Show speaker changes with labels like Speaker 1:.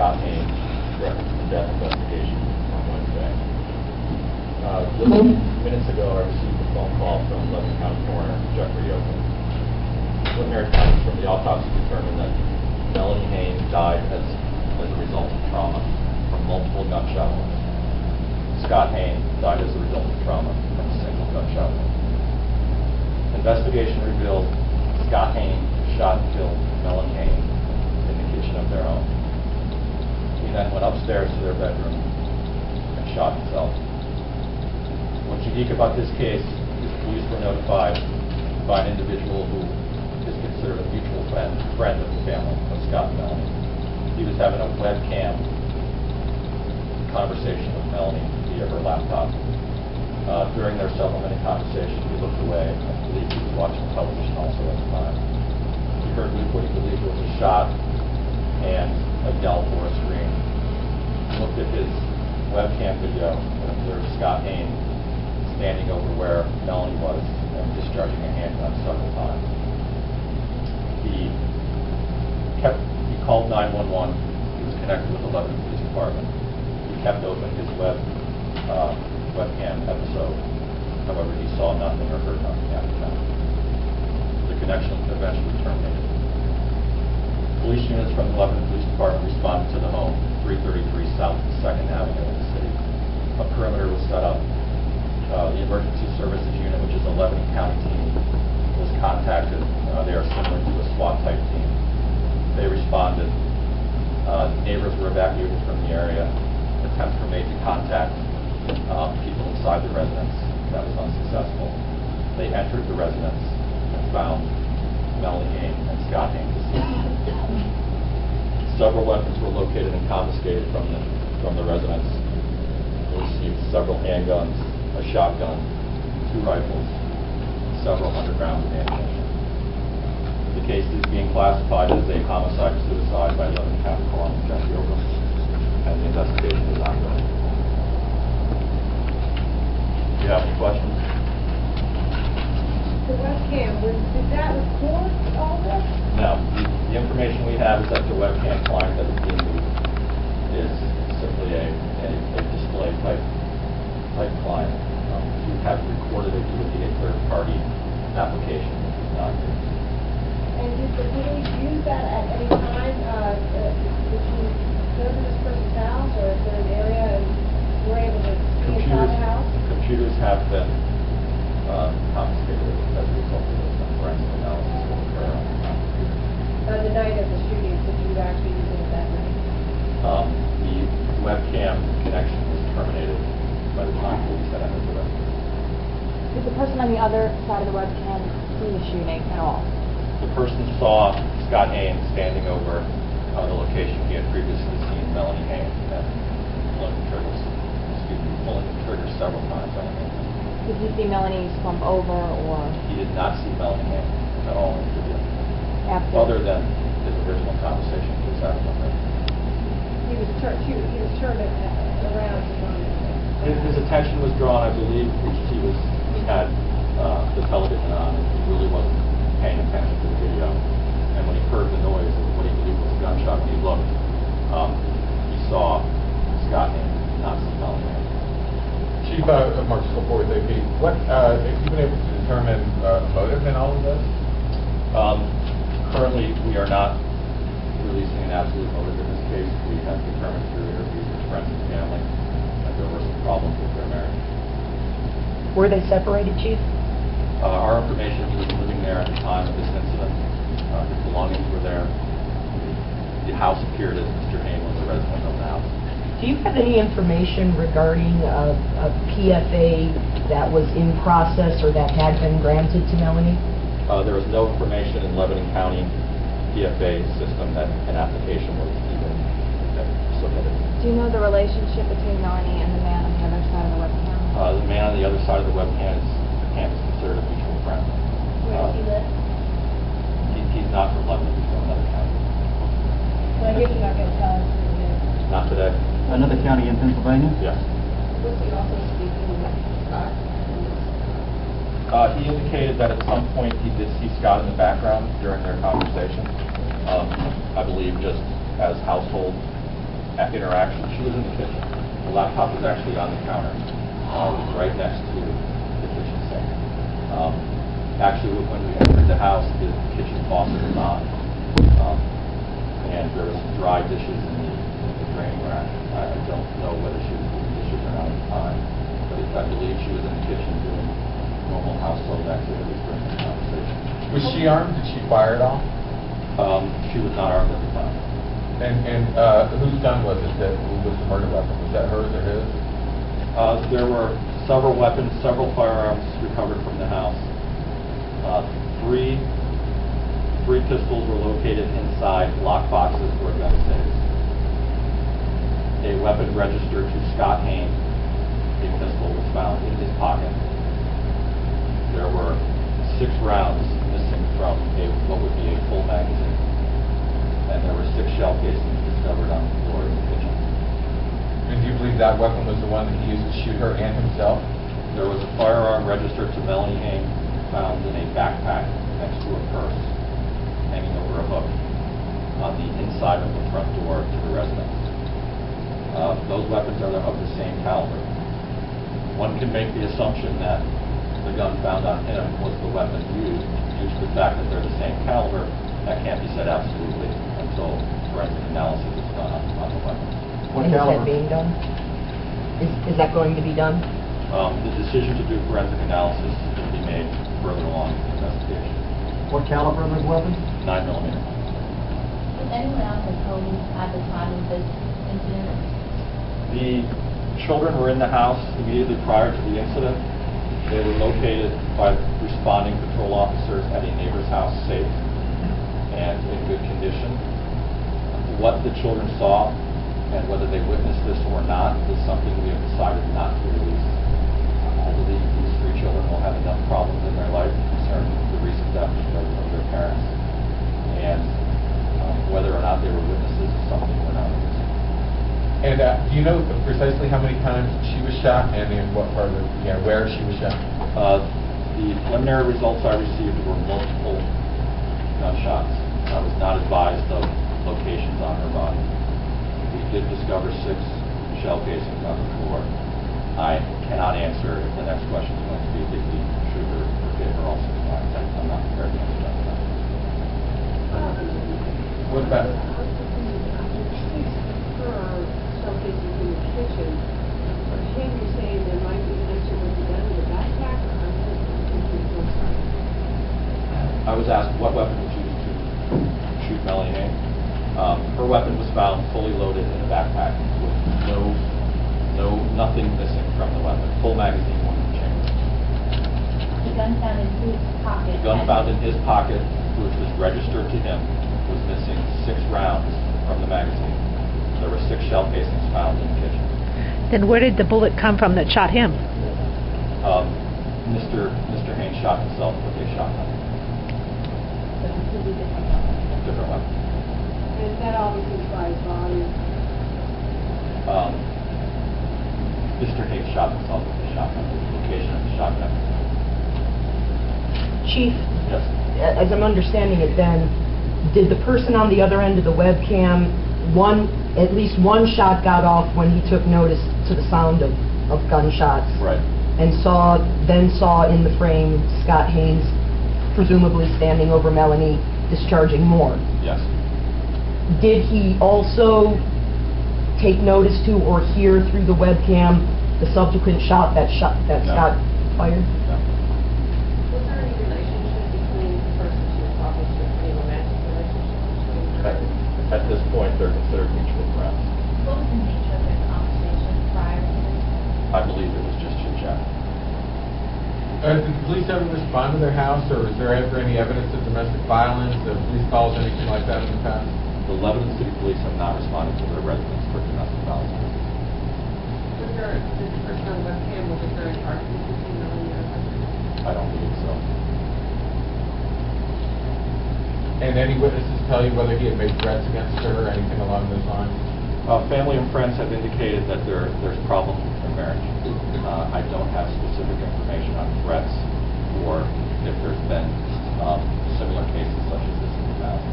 Speaker 1: Scott Hain directed the death investigation on Wednesday. Just minutes ago, I received a phone call from Lebanon County Coroner Jeffrey Yoakum. Preliminary findings from the autopsy determined that Melenie Hain died as a result of trauma from multiple gunshot wounds. Scott Hain died as a result of trauma from a single gunshot wound. Investigation revealed Scott Hain shot and killed Melenie Hain in the kitchen of their home. He then went upstairs to their bedroom and shot himself. What's unique about this case is police were notified by an individual who is considered a mutual friend of the family of Scott and Melenie. He was having a webcam conversation with Melenie via her laptop. During their several-minute conversation, he looked away. I believe he was watching television also at the time. He heard what he believed was a shot and a yell or a scream. He looked at his webcam video and observed Scott Hain standing over where Melenie was and discharging a handgun several times. He called 911. He was connected with the Lebanon Police Department. He kept open his webcam episode. However, he saw nothing or heard nothing after that. The connection eventually terminated. Police units from the Lebanon Police Department responded to the home, 333 South 2nd Avenue in the city. A perimeter was set up. The Emergency Services Unit, which is a Lebanon County team, was contacted. They are similar to a SWAT-type team. They responded. Neighbors were evacuated from the area. Attempts were made to contact people inside the residence. That was unsuccessful. They entered the residence and found Melenie Hain and Scott Hain deceased. Several weapons were located and confiscated from the residence. They received several handguns, a shotgun, 2 rifles, several hundred rounds of ammunition. The case is being classified as a homicide-suicide by Lebanon County Coroner Jeffrey Yoakum, and the investigation is ongoing. Do you have any questions?
Speaker 2: The webcam, did that record all this?
Speaker 1: No. The information we have is that the webcam client that is being used is simply a display type client. You have recorded it, you would need a third-party application, which is not used.
Speaker 2: And did the police use that at any time? Did you go to this person's house, or is there an area and were able to see inside the house?
Speaker 1: Computers have been confiscated as a result of this, and forensic analysis will occur on the computer.
Speaker 2: The night of the shooting, did you actually use it that night?
Speaker 1: The webcam connection was terminated by the time police had entered the residence.
Speaker 3: Did the person on the other side of the webcam see the shooting at all?
Speaker 1: The person saw Scott Hain standing over the location he had previously seen Melenie Hain and pulling the trigger several times on him.
Speaker 3: Did he see Melanie slump over, or?
Speaker 1: He did not see Melenie Hain at all in the video, other than his original conversation he was having with her.
Speaker 2: He was turned around.
Speaker 1: His attention was drawn, I believe, he had the television on, and he really wasn't paying attention to the video. And when he heard the noise of what he believed was a gunshot, when he looked, he saw Scott Hain, not see Melenie Hain.
Speaker 4: Chief Mark Scopore with AP, what have you been able to determine motive in all of this?
Speaker 1: Currently, we are not releasing an absolute motive in this case. We have determined through interviews with friends and family that there were some problems with their marriage.
Speaker 5: Were they separated, Chief?
Speaker 1: Our information, he was living there at the time of this incident. His belongings were there. The house appeared as Mr. Hain was a resident of the house.
Speaker 5: Do you have any information regarding a PFA that was in process or that had been granted to Melenie?
Speaker 1: There was no information in Lebanon County PFA system that an application was even submitted.
Speaker 3: Do you know the relationship between Melanie and the man on the other side of the webcam?
Speaker 1: The man on the other side of the webcam is considered a mutual friend.
Speaker 2: Where does he live?
Speaker 1: He's not from Lebanon, he's from another county.
Speaker 2: Well, I guess you're not going to tell us who it is.
Speaker 1: Not today.
Speaker 6: Another county in Pennsylvania?
Speaker 1: Yes.
Speaker 2: Was he also speaking with Scott?
Speaker 1: He indicated that at some point he did see Scott in the background during their conversation. I believe just as household interaction. She was in the kitchen. The laptop was actually on the counter. It was right next to the kitchen sink. Actually, when we entered the house, the kitchen faucet was on, and there was dry dishes in the drain rack. I don't know whether she was doing dishes or not at the time, but I believe she was in the kitchen doing normal household activities during the conversation.
Speaker 4: Was she armed? Did she fire at all?
Speaker 1: She was not armed at the time.
Speaker 4: And whose gun was it that was the murder weapon? Was that hers or his?
Speaker 1: There were several weapons, several firearms recovered from the house. Three pistols were located inside lock boxes or gun safes. A weapon registered to Scott Hain, a pistol was found in his pocket. There were 6 rounds missing from what would be a full magazine. And there were 6 shell casings discovered on the floor in the kitchen.
Speaker 4: And do you believe that weapon was the one that he used to shoot her and himself?
Speaker 1: There was a firearm registered to Melenie Hain found in a backpack next to a purse hanging over a hook on the inside of the front door to the residence. Those weapons are of the same caliber. One can make the assumption that the gun found on him was the weapon used due to the fact that they're the same caliber. That can't be said absolutely until forensic analysis is done on the weapon.
Speaker 6: What
Speaker 5: And is
Speaker 6: caliber?
Speaker 5: that being done? Is that going to be done?
Speaker 1: The decision to do forensic analysis will be made further along in the investigation.
Speaker 6: What caliber was the weapon?
Speaker 1: 9mm.
Speaker 7: Was anyone else at home at the time of this incident?
Speaker 1: The children were in the house immediately prior to the incident. They were located by responding patrol officers at a neighbor's house safe and in good condition. What the children saw and whether they witnessed this or not is something we have decided not to release. I believe these 3 children will have enough problems in their life concerning the recent death of their parents. And whether or not they were witnesses is something we're not releasing.
Speaker 4: And do you know precisely how many times she was shot and in what part of where she was shot?
Speaker 1: The preliminary results I received were multiple gunshots. I was not advised of locations on her body. We did discover 6 shell casings on the floor. I cannot answer if the next question is going to be did we shoot her or gave her all 6 times. I'm not prepared to answer that question.
Speaker 4: What about it?
Speaker 2: Shell casings in the kitchen. Can you say there might be an answer with the gun in the backpack or
Speaker 1: I was asked what weapon was used to shoot Melenie Hain. Her weapon was found fully loaded in a backpack with nothing missing from the weapon. Full magazine, 1 chamber.
Speaker 7: The gun found in his pocket.
Speaker 1: The gun found in his pocket, which was registered to him, was missing 6 rounds from the magazine. There were 6 shell casings found in the kitchen.
Speaker 8: Then where did the bullet come from that shot him?
Speaker 1: Mr. Hain shot himself with a shotgun. Different weapon.
Speaker 2: And that obviously implies volume.
Speaker 1: Mr. Hain shot himself with a shotgun. The location of the shotgun.
Speaker 5: Chief,
Speaker 1: Yes.
Speaker 5: as I'm understanding it then, did the person on the other end of the webcam, at least one shot got off when he took notice to the sound of gunshots?
Speaker 1: Right.
Speaker 5: And then saw in the frame Scott Hain's presumably standing over Melenie discharging more.
Speaker 1: Yes.
Speaker 5: Did he also take notice to or hear through the webcam the subsequent shot that
Speaker 1: No.
Speaker 5: Scott fired?
Speaker 1: No.
Speaker 2: Was there any relationship between the persons who were talking to, any romantic relationship?
Speaker 1: At this point, they're considered mutual friends.
Speaker 7: What was the nature of their conversation prior to this?
Speaker 1: I believe it was just chit-chat.
Speaker 4: Did the police ever respond to their house, or is there ever any evidence of domestic violence, of police calls, anything like that in the past?
Speaker 1: The Lebanon City Police have not responded to their residents for domestic violence.
Speaker 2: Was there, did the person on the webcam, was there any argument between Melanie and her husband?
Speaker 1: I don't believe so.
Speaker 4: And any witnesses tell you whether he had made threats against her or anything along those lines?
Speaker 1: Family and friends have indicated that there's problems with their marriage. I don't have specific information on threats or if there's been similar cases such as this in the past.